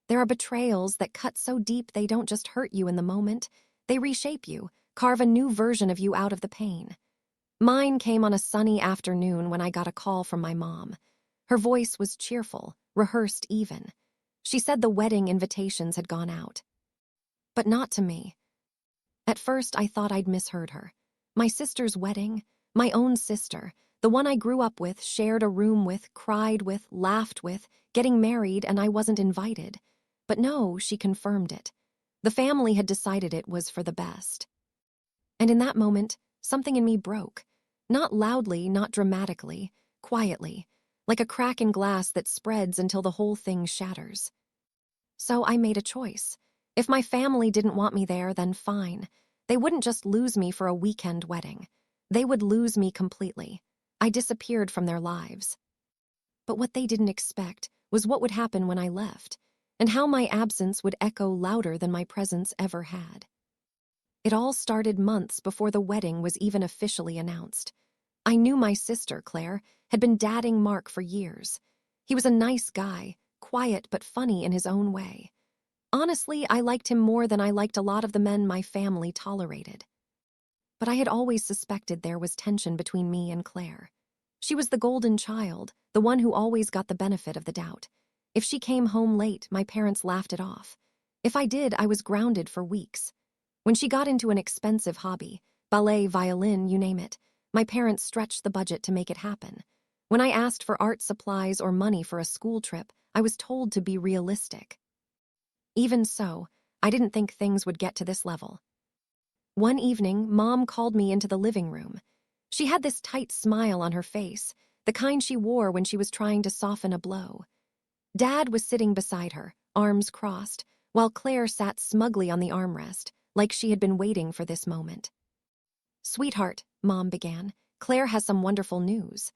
There are betrayals that cut so deep they don't just hurt you in the moment, they reshape you, carve a new version of you out of the pain. Mine came on a sunny afternoon when I got a call from my mom. Her voice was cheerful, rehearsed even. She said the wedding invitations had gone out. But not to me. At first, I thought I'd misheard her. My sister's wedding, my own sister, the one I grew up with, shared a room with, cried with, laughed with, getting married, and I wasn't invited. But no, she confirmed it. The family had decided it was for the best. And in that moment, something in me broke. Not loudly, not dramatically, quietly, like a crack in glass that spreads until the whole thing shatters. So I made a choice. If my family didn't want me there, then fine. They wouldn't just lose me for a weekend wedding. They would lose me completely. I disappeared from their lives. But what they didn't expect was what would happen when I left, and how my absence would echo louder than my presence ever had. It all started months before the wedding was even officially announced. I knew my sister, Claire, had been dating Mark for years. He was a nice guy, quiet but funny in his own way. Honestly, I liked him more than I liked a lot of the men my family tolerated. But I had always suspected there was tension between me and Claire. She was the golden child, the one who always got the benefit of the doubt. If she came home late, my parents laughed it off. If I did, I was grounded for weeks. When she got into an expensive hobby, ballet, violin, you name it, my parents stretched the budget to make it happen. When I asked for art supplies or money for a school trip, I was told to be realistic. Even so, I didn't think things would get to this level. One evening, Mom called me into the living room. She had this tight smile on her face, the kind she wore when she was trying to soften a blow. Dad was sitting beside her, arms crossed, while Claire sat smugly on the armrest, like she had been waiting for this moment. "Sweetheart," Mom began, "Claire has some wonderful news."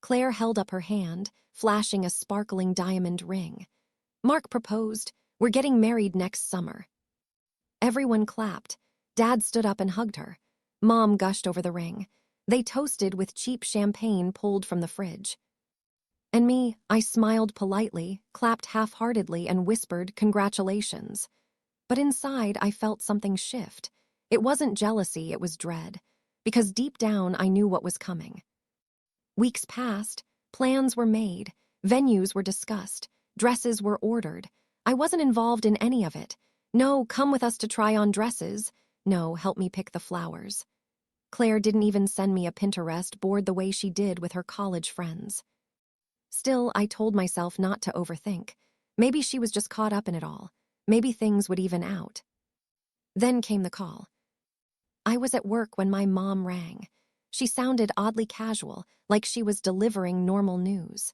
Claire held up her hand, flashing a sparkling diamond ring. "Mark proposed. We're getting married next summer." Everyone clapped. Dad stood up and hugged her. Mom gushed over the ring. They toasted with cheap champagne pulled from the fridge. And me, I smiled politely, clapped half-heartedly, and whispered congratulations. But inside, I felt something shift. It wasn't jealousy, it was dread. Because deep down, I knew what was coming. Weeks passed, plans were made, venues were discussed, dresses were ordered. I wasn't involved in any of it. No, come with us to try on dresses. No, help me pick the flowers. Claire didn't even send me a Pinterest board the way she did with her college friends. Still, I told myself not to overthink. Maybe she was just caught up in it all. Maybe things would even out. Then came the call. I was at work when my mom rang. She sounded oddly casual, like she was delivering normal news.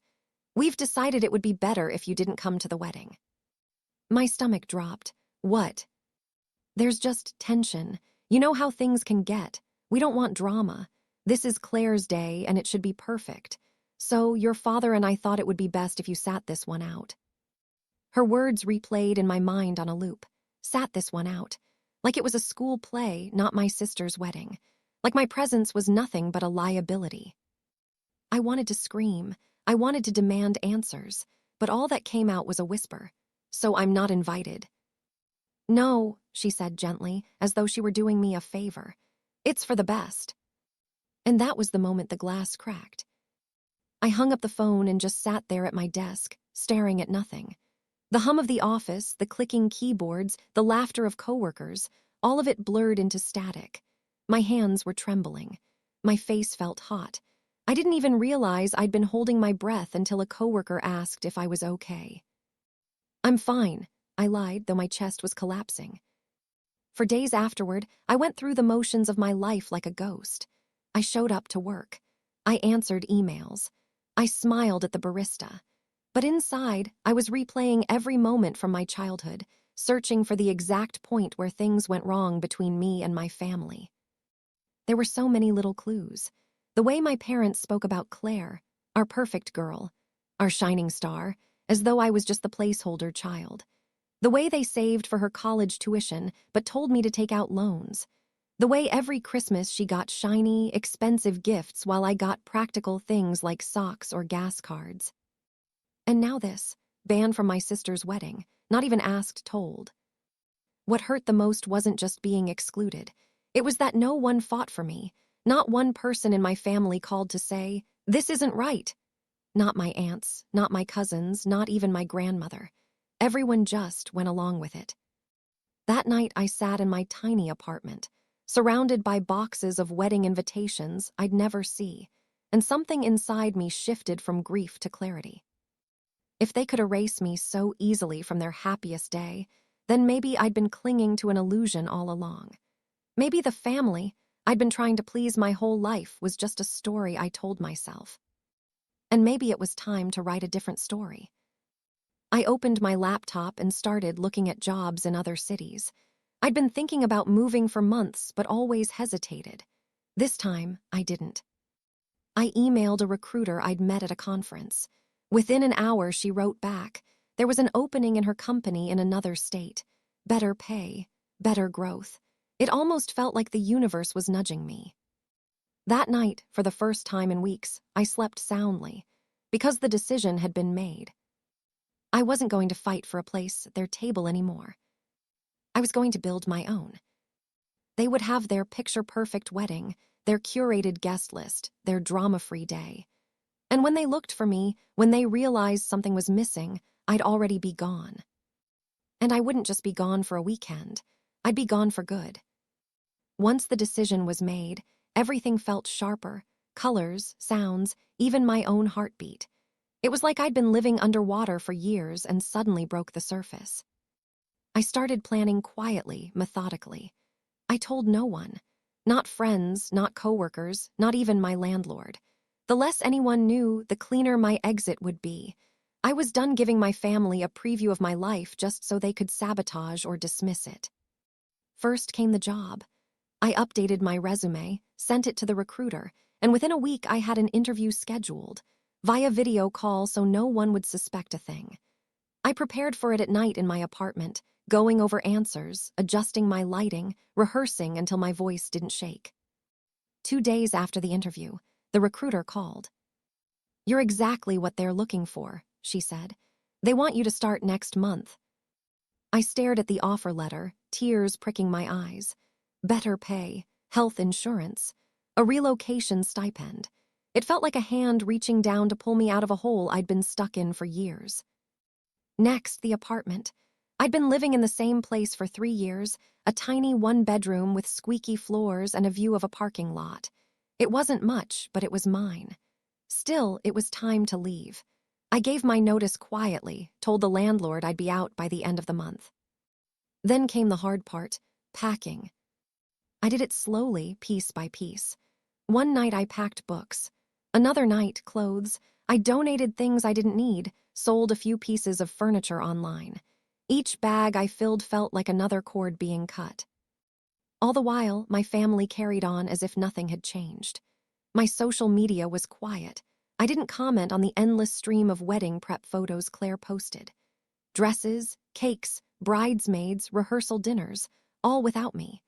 "We've decided it would be better if you didn't come to the wedding." My stomach dropped. What? "There's just tension. You know how things can get. We don't want drama. This is Claire's day, and it should be perfect. So your father and I thought it would be best if you sat this one out." Her words replayed in my mind on a loop. Sat this one out. Like it was a school play, not my sister's wedding. Like my presence was nothing but a liability. I wanted to scream. I wanted to demand answers. But all that came out was a whisper. "So I'm not invited." "No," she said gently, as though she were doing me a favor. "It's for the best." And that was the moment the glass cracked. I hung up the phone and just sat there at my desk, staring at nothing. The hum of the office, the clicking keyboards, the laughter of coworkers, all of it blurred into static. My hands were trembling. My face felt hot. I didn't even realize I'd been holding my breath until a coworker asked if I was okay. "I'm fine," I lied, though my chest was collapsing. For days afterward, I went through the motions of my life like a ghost. I showed up to work. I answered emails. I smiled at the barista. But inside, I was replaying every moment from my childhood, searching for the exact point where things went wrong between me and my family. There were so many little clues. The way my parents spoke about Claire, our perfect girl, our shining star, as though I was just the placeholder child. The way they saved for her college tuition, but told me to take out loans. The way every Christmas she got shiny, expensive gifts while I got practical things like socks or gas cards. And now this, banned from my sister's wedding, not even asked, told. What hurt the most wasn't just being excluded. It was that no one fought for me. Not one person in my family called to say, "This isn't right." Not my aunts, not my cousins, not even my grandmother. Everyone just went along with it. That night I sat in my tiny apartment, surrounded by boxes of wedding invitations I'd never see, and something inside me shifted from grief to clarity. If they could erase me so easily from their happiest day, then maybe I'd been clinging to an illusion all along. Maybe the family I'd been trying to please my whole life was just a story I told myself. And maybe it was time to write a different story. I opened my laptop and started looking at jobs in other cities. I'd been thinking about moving for months, but always hesitated. This time, I didn't. I emailed a recruiter I'd met at a conference. Within an hour, she wrote back. There was an opening in her company in another state. Better pay, better growth. It almost felt like the universe was nudging me. That night, for the first time in weeks, I slept soundly, because the decision had been made. I wasn't going to fight for a place at their table anymore. I was going to build my own. They would have their picture-perfect wedding, their curated guest list, their drama-free day. And when they looked for me, when they realized something was missing, I'd already be gone. And I wouldn't just be gone for a weekend. I'd be gone for good. Once the decision was made, everything felt sharper. Colors, sounds, even my own heartbeat. It was like I'd been living underwater for years and suddenly broke the surface. I started planning quietly, methodically. I told no one. Not friends, not coworkers, not even my landlord. The less anyone knew, the cleaner my exit would be. I was done giving my family a preview of my life just so they could sabotage or dismiss it. First came the job. I updated my resume, sent it to the recruiter, and within a week I had an interview scheduled, via video call so no one would suspect a thing. I prepared for it at night in my apartment, going over answers, adjusting my lighting, rehearsing until my voice didn't shake. 2 days after the interview, the recruiter called. "You're exactly what they're looking for," she said. "They want you to start next month." I stared at the offer letter, tears pricking my eyes. Better pay, health insurance, a relocation stipend. It felt like a hand reaching down to pull me out of a hole I'd been stuck in for years. Next, the apartment. I'd been living in the same place for 3 years, a tiny one-bedroom with squeaky floors and a view of a parking lot. It wasn't much, but it was mine. Still, it was time to leave. I gave my notice quietly, told the landlord I'd be out by the end of the month. Then came the hard part, packing. I did it slowly, piece by piece. One night I packed books. Another night, clothes. I donated things I didn't need, sold a few pieces of furniture online. Each bag I filled felt like another cord being cut. All the while, my family carried on as if nothing had changed. My social media was quiet. I didn't comment on the endless stream of wedding prep photos Claire posted. Dresses, cakes, bridesmaids, rehearsal dinners, all without me.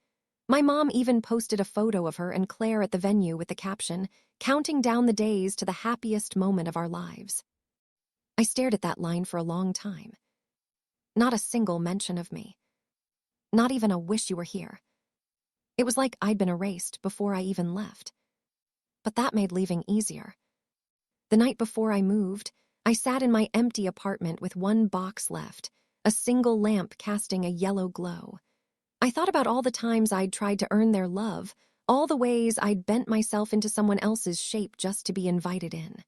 My mom even posted a photo of her and Claire at the venue with the caption, "Counting down the days to the happiest moment of our lives." I stared at that line for a long time. Not a single mention of me. Not even a "wish you were here." It was like I'd been erased before I even left. But that made leaving easier. The night before I moved, I sat in my empty apartment with one box left, a single lamp casting a yellow glow. I thought about all the times I'd tried to earn their love, all the ways I'd bent myself into someone else's shape just to be invited in.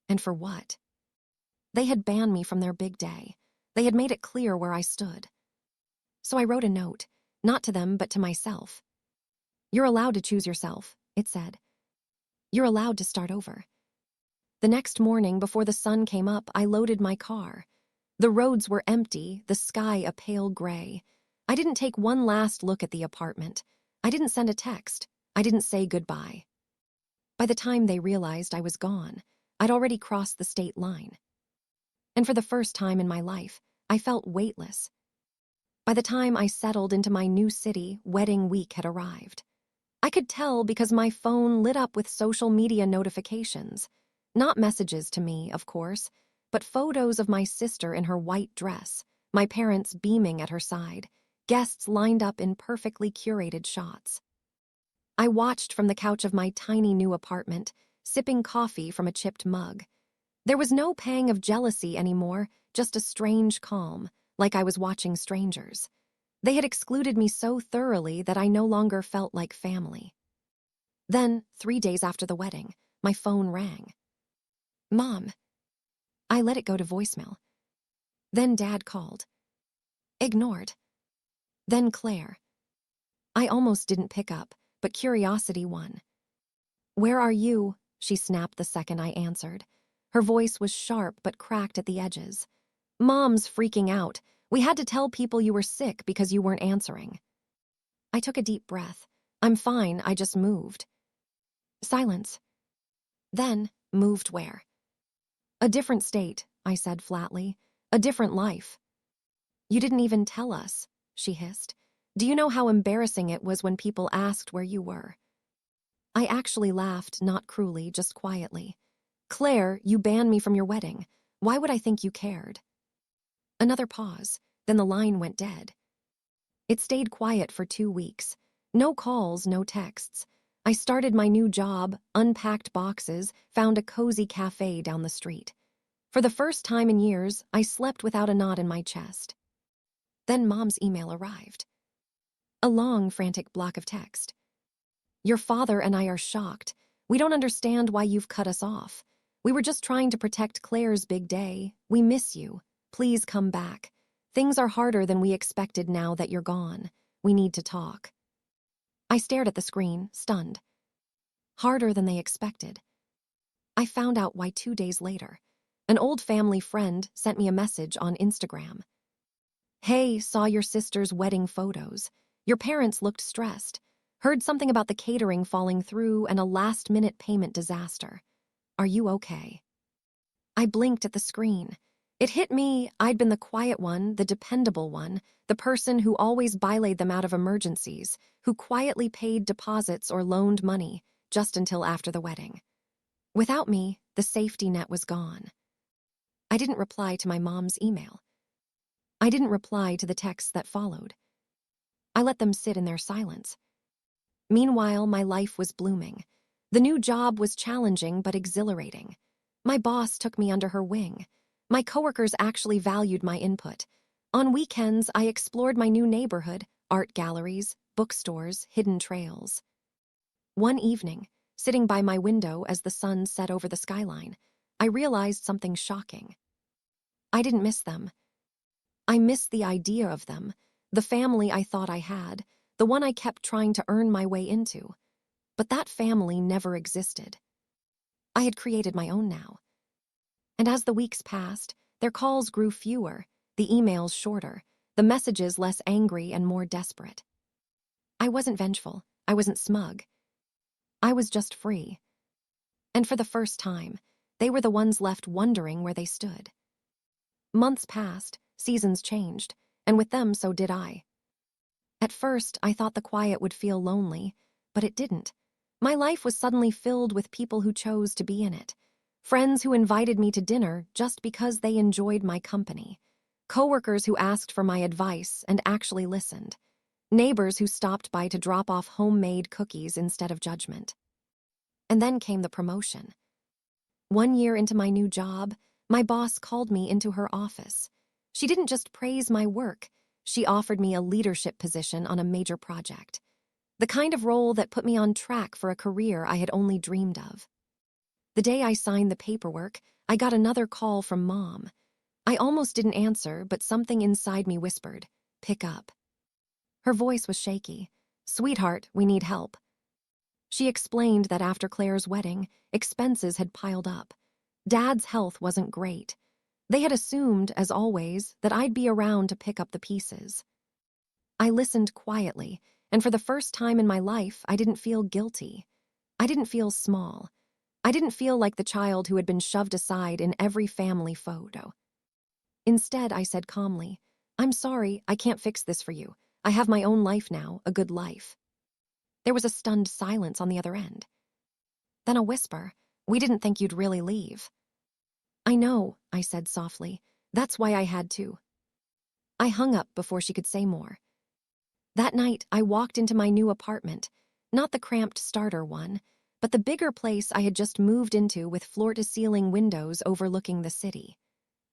And for what? They had banned me from their big day. They had made it clear where I stood. So I wrote a note, not to them but to myself. "You're allowed to choose yourself," it said. "You're allowed to start over." The next morning, before the sun came up, I loaded my car. The roads were empty, the sky a pale gray. I didn't take one last look at the apartment. I didn't send a text. I didn't say goodbye. By the time they realized I was gone, I'd already crossed the state line. And for the first time in my life, I felt weightless. By the time I settled into my new city, wedding week had arrived. I could tell because my phone lit up with social media notifications. Not messages to me, of course, but photos of my sister in her white dress, my parents beaming at her side, guests lined up in perfectly curated shots. I watched from the couch of my tiny new apartment, sipping coffee from a chipped mug. There was no pang of jealousy anymore, just a strange calm, like I was watching strangers. They had excluded me so thoroughly that I no longer felt like family. Then, 3 days after the wedding, my phone rang. Mom. I let it go to voicemail. Then Dad called. Ignored. Then Claire. I almost didn't pick up, but curiosity won. Where are you? She snapped the second I answered. Her voice was sharp but cracked at the edges. Mom's freaking out. We had to tell people you were sick because you weren't answering. I took a deep breath. I'm fine, I just moved. Silence. Then, moved where? A different state, I said flatly. A different life. You didn't even tell us, she hissed. Do you know how embarrassing it was when people asked where you were? I actually laughed, not cruelly, just quietly. Claire, you banned me from your wedding. Why would I think you cared? Another pause, then the line went dead. It stayed quiet for 2 weeks. No calls, no texts. I started my new job, unpacked boxes, found a cozy cafe down the street. For the first time in years, I slept without a knot in my chest. Then Mom's email arrived. A long, frantic block of text. Your father and I are shocked. We don't understand why you've cut us off. We were just trying to protect Claire's big day. We miss you. Please come back. Things are harder than we expected now that you're gone. We need to talk. I stared at the screen, stunned. Harder than they expected. I found out why 2 days later. An old family friend sent me a message on Instagram. Hey, saw your sister's wedding photos. Your parents looked stressed. Heard something about the catering falling through and a last-minute payment disaster. Are you okay? I blinked at the screen. It hit me I'd been the quiet one, the dependable one, the person who always bylaid them out of emergencies, who quietly paid deposits or loaned money, just until after the wedding. Without me, the safety net was gone. I didn't reply to my mom's email. I didn't reply to the texts that followed. I let them sit in their silence. Meanwhile, my life was blooming. The new job was challenging but exhilarating. My boss took me under her wing. My coworkers actually valued my input. On weekends, I explored my new neighborhood, art galleries, bookstores, hidden trails. One evening, sitting by my window as the sun set over the skyline, I realized something shocking. I didn't miss them. I missed the idea of them, the family I thought I had, the one I kept trying to earn my way into. But that family never existed. I had created my own now. And as the weeks passed, their calls grew fewer, the emails shorter, the messages less angry and more desperate. I wasn't vengeful. I wasn't smug. I was just free. And for the first time, they were the ones left wondering where they stood. Months passed, seasons changed, and with them so did I. At first, I thought the quiet would feel lonely, but it didn't. My life was suddenly filled with people who chose to be in it. Friends who invited me to dinner just because they enjoyed my company. Coworkers who asked for my advice and actually listened. Neighbors who stopped by to drop off homemade cookies instead of judgment. And then came the promotion. 1 year into my new job, my boss called me into her office. She didn't just praise my work, she offered me a leadership position on a major project. The kind of role that put me on track for a career I had only dreamed of. The day I signed the paperwork, I got another call from Mom. I almost didn't answer, but something inside me whispered, "Pick up." Her voice was shaky. "Sweetheart, we need help." She explained that after Claire's wedding, expenses had piled up. Dad's health wasn't great. They had assumed, as always, that I'd be around to pick up the pieces. I listened quietly, and for the first time in my life, I didn't feel guilty. I didn't feel small. I didn't feel like the child who had been shoved aside in every family photo. Instead, I said calmly, "I'm sorry, I can't fix this for you. I have my own life now, a good life." There was a stunned silence on the other end. Then a whisper, "We didn't think you'd really leave." "I know," I said softly. "That's why I had to." I hung up before she could say more. That night, I walked into my new apartment, not the cramped starter one, but the bigger place I had just moved into with floor-to-ceiling windows overlooking the city.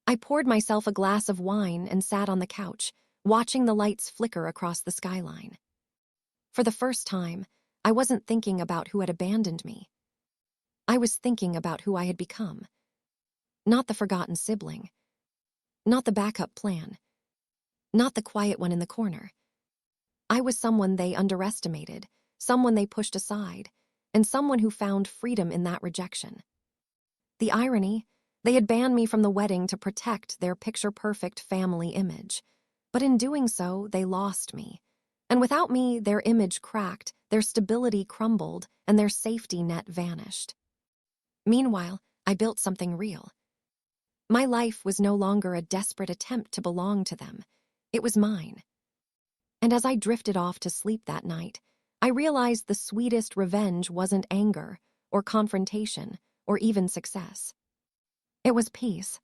I poured myself a glass of wine and sat on the couch, watching the lights flicker across the skyline. For the first time, I wasn't thinking about who had abandoned me. I was thinking about who I had become. Not the forgotten sibling. Not the backup plan. Not the quiet one in the corner. I was someone they underestimated, someone they pushed aside, and someone who found freedom in that rejection. The irony, they had banned me from the wedding to protect their picture-perfect family image. But in doing so, they lost me. And without me, their image cracked, their stability crumbled, and their safety net vanished. Meanwhile, I built something real. My life was no longer a desperate attempt to belong to them. It was mine. And as I drifted off to sleep that night, I realized the sweetest revenge wasn't anger, or confrontation, or even success. It was peace.